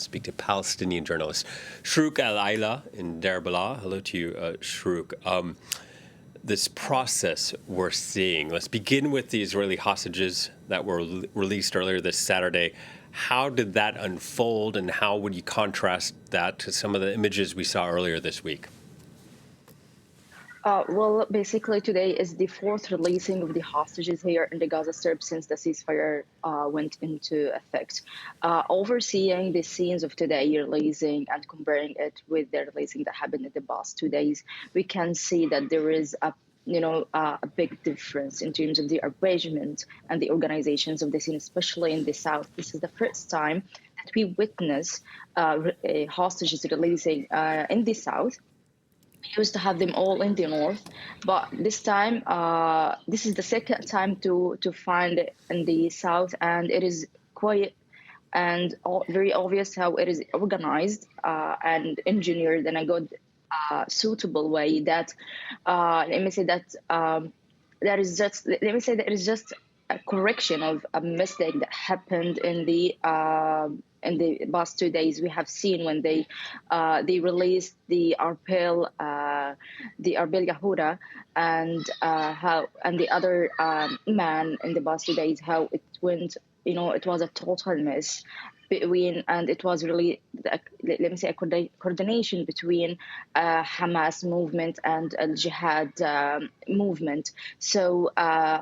speak to Palestinian journalist Shrouq Aila in Derbala. Hello to you, Shrouq. This process we're seeing, let's begin with the Israeli hostages that were released earlier this Saturday. How did that unfold, and how would you contrast that to some of the images we saw earlier this week? Well, basically today is the fourth releasing of the hostages here in the Gaza Strip since the ceasefire went into effect. Overseeing the scenes of today releasing and comparing it with the releasing that happened in the past 2 days, we can see that there is a big difference in terms of the arrangement and the organizations of the scene, especially in the south. This is the first time that we witness hostages releasing in the south. We used to have them all in the north, but this time, this is the second time to find it in the south, and it is quite and very obvious how it is organized and engineered in a good, suitable way. That let me say that that is just let me say that it is just a correction of a mistake that happened in the past 2 days. We have seen when they released the Arpel Yahuda and how and the other man in the past 2 days, how it went. It was a total mess between, and it was really, let me say, a coordination between Hamas movement and Al Jihad movement. So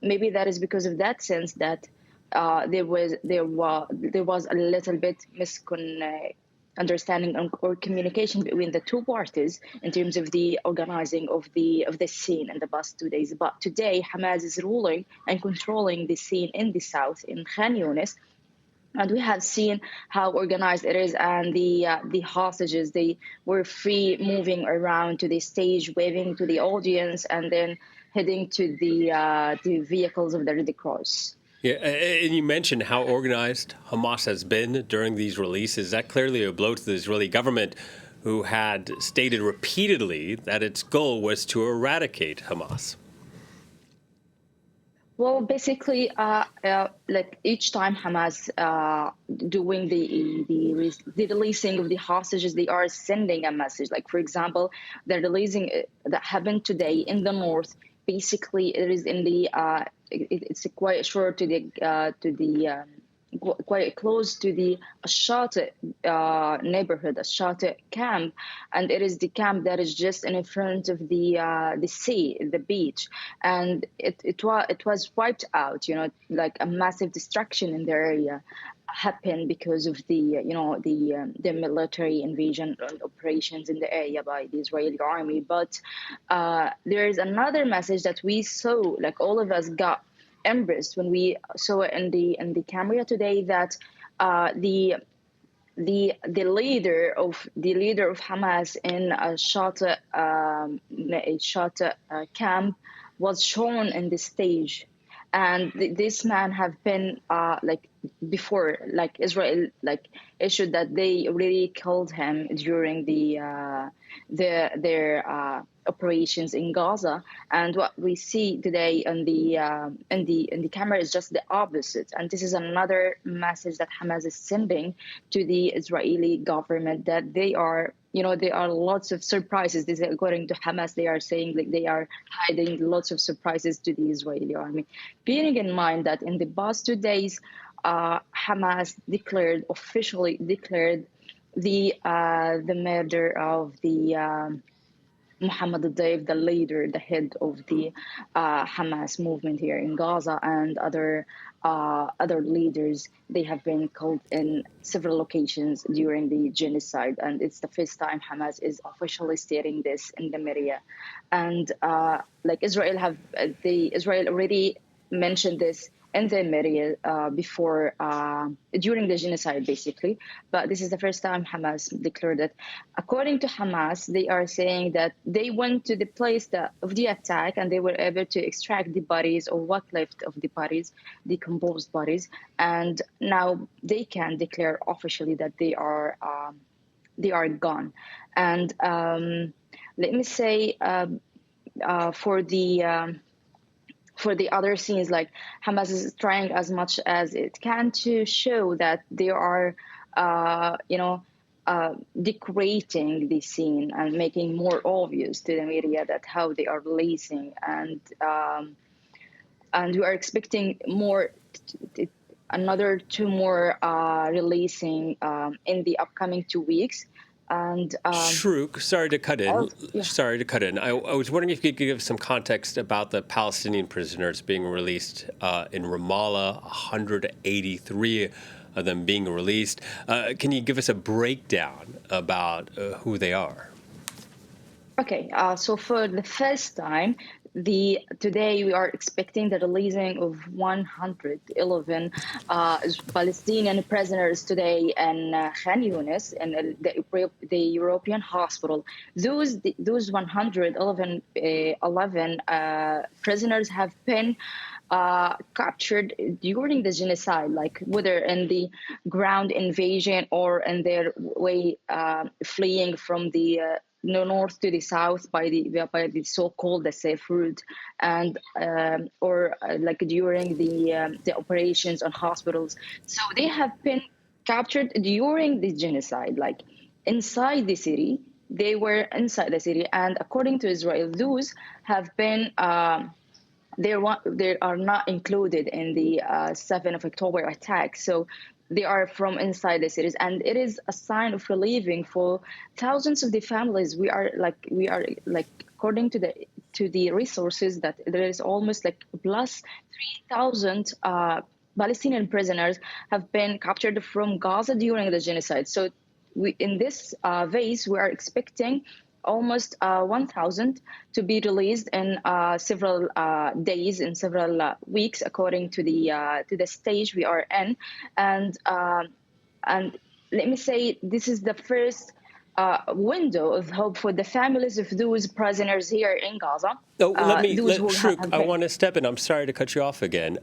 maybe that is because of that sense that there was a little bit understanding or communication between the two parties in terms of the organizing of the scene in the past 2 days. But today, Hamas is ruling and controlling the scene in the south, in Khan Younis. And we have seen how organized it is, and the hostages, they were free moving around to the stage, waving to the audience, and then heading to the vehicles of the Red Cross. Yeah, and you mentioned how organized Hamas has been during these releases. That clearly a blow to the Israeli government, who had stated repeatedly that its goal was to eradicate Hamas. Well, basically, like each time Hamas doing the releasing of the hostages, they are sending a message. Like, for example, the releasing that happened today in the north. Basically, it is in the it's quite short to the quite close to the Ashata neighborhood, Ashata camp, and it is the camp that is just in front of the sea, the beach, and it was wiped out. Like a massive destruction in the area happened because of the military invasion and operations in the area by the Israeli army. But there is another message that we saw, like all of us got embraced when we saw it in the camera today, that the leader of Hamas in a Shata camp was shown in the stage. And this man have been like before, like Israel issued that they really killed him during their operations in Gaza. And what we see today in the camera is just the opposite. And this is another message that Hamas is sending to the Israeli government, that they are. There are lots of surprises. This, according to Hamas, they are saying that they are hiding lots of surprises to the Israeli army. Bearing in mind that in the past 2 days, Hamas officially declared the murder of the Mohammed al-Daif, the leader, the head of the Hamas movement here in Gaza, and other leaders. They have been killed in several locations during the genocide, and it's the first time Hamas is officially stating this in the media. And like Israel already mentioned this in the media before, during the genocide, basically. But this is the first time Hamas declared it. According to Hamas, they are saying that they went to the place of the attack, and they were able to extract the bodies, or what left of the bodies, decomposed bodies. And now they can declare officially that they are gone. And let me say, for the other scenes, like Hamas is trying as much as it can to show that they are decorating the scene and making more obvious to the media that how they are releasing, and we are expecting more, another two more releasing in the upcoming 2 weeks. And Shrouq, sorry to cut in. yeah. Sorry to cut in. I was wondering if you could give some context about the Palestinian prisoners being released in Ramallah, 183 of them being released. Can you give us a breakdown about who they are? Okay, so for the first time, today we are expecting the releasing of 111 Palestinian prisoners today in Khan Yunis, in the European hospital. Those 111 prisoners have been captured during the genocide, like whether in the ground invasion or in their way fleeing from the north to the south by the so-called the safe route, and or like during the operations on hospitals. So they have been captured during the genocide, like inside the city. They were inside the city, and according to Israel, those have been. They are not included in the 7th of October attack. So they are from inside the cities, and it is a sign of relieving for thousands of the families. We are like according to the resources that there is almost like plus 3,000 Palestinian prisoners have been captured from Gaza during the genocide. So in this phase, we are expecting almost 1,000 to be released in several days, in several weeks, according to the stage we are in, and let me say this is the first window of hope for the families of those prisoners here in Gaza. Oh, Those who Shrouq, have I been. want to step in. I'm sorry to cut you off again.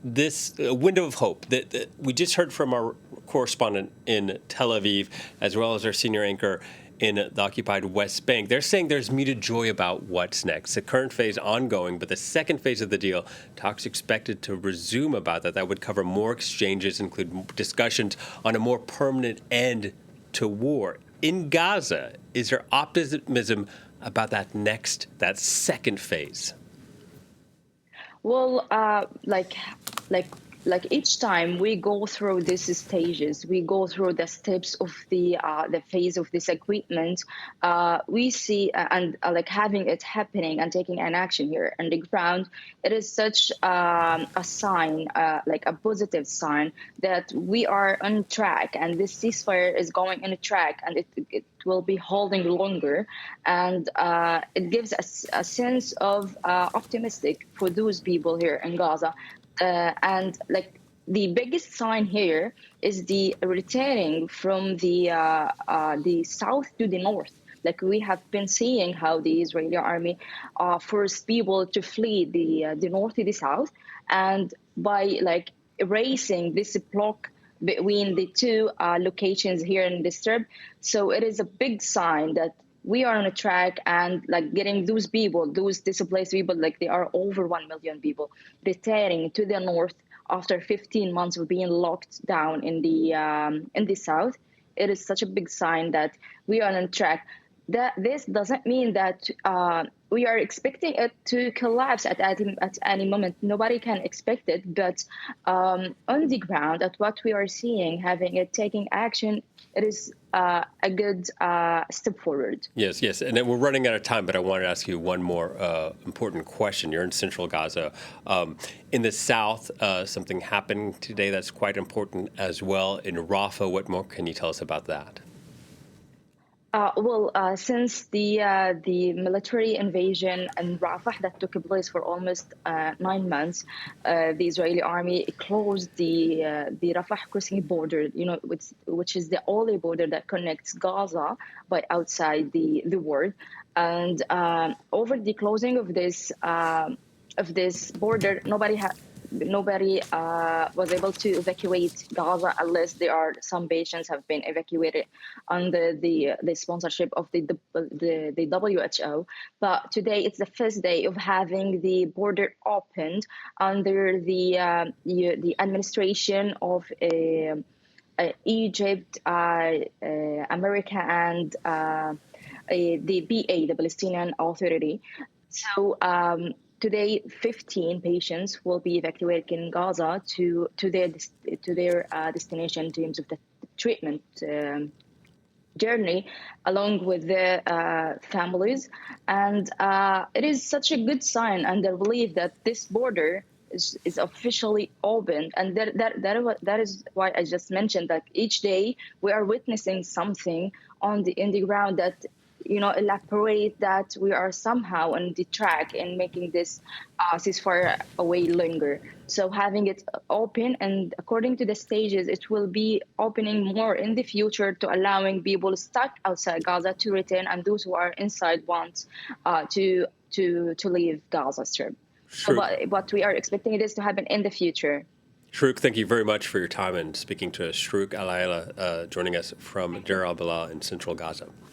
This window of hope that we just heard from our correspondent in Tel Aviv, as well as our senior anchor in the occupied West Bank. They're saying there's muted joy about what's next. The current phase ongoing, but the second phase of the deal, talks expected to resume about that. That would cover more exchanges, include discussions on a more permanent end to war. In Gaza, is there optimism about that second phase? Well, like each time we go through these stages, we go through the steps of the phase of this agreement. We see and like having it happening and taking an action here on the ground. It is such a sign, like a positive sign that we are on track, and this ceasefire is going on a track, and it will be holding longer, and it gives us a sense of optimistic for those people here in Gaza. And like the biggest sign here is the returning from the south to the north. Like we have been seeing how the Israeli army forced people to flee the north to the south, and by like erasing this block between the two locations here in the strip. So it is a big sign that we are on a track, and like getting those people, those displaced people, like they are over 1 million people returning to the north after 15 months of being locked down in the south. It is such a big sign that we are on track. That this doesn't mean that we are expecting it to collapse at any moment. Nobody can expect it, but on the ground, at what we are seeing, having it taking action, it is a good step forward. Yes, yes. And then we're running out of time, but I wanted to ask you one more important question. You're in central Gaza. In the south, something happened today that's quite important as well. In Rafah, what more can you tell us about that? Since the military invasion in Rafah that took place for almost 9 months, the Israeli army closed the Rafah crossing border, which is the only border that connects Gaza by outside the world. And over the closing of this border, nobody was able to evacuate Gaza unless there are some patients have been evacuated under the sponsorship of the WHO. But today it's the first day of having the border opened under the administration of Egypt, America, and the PA, the Palestinian Authority. So today, 15 patients will be evacuated in Gaza to their destination in terms of the treatment journey, along with their families. And it is such a good sign and a relief that this border is officially opened. And that is why I just mentioned that each day we are witnessing something in the ground that elaborate that we are somehow on the track in making this ceasefire away longer. So having it open, and according to the stages, it will be opening more in the future to allowing people stuck outside Gaza to return, and those who are inside want to leave Gaza Strip. So, Shrouq, but we are expecting it is to happen in the future. Shrouq, thank you very much for your time and speaking to us. Shrouq Aila, joining us from Deir al-Balah in central Gaza.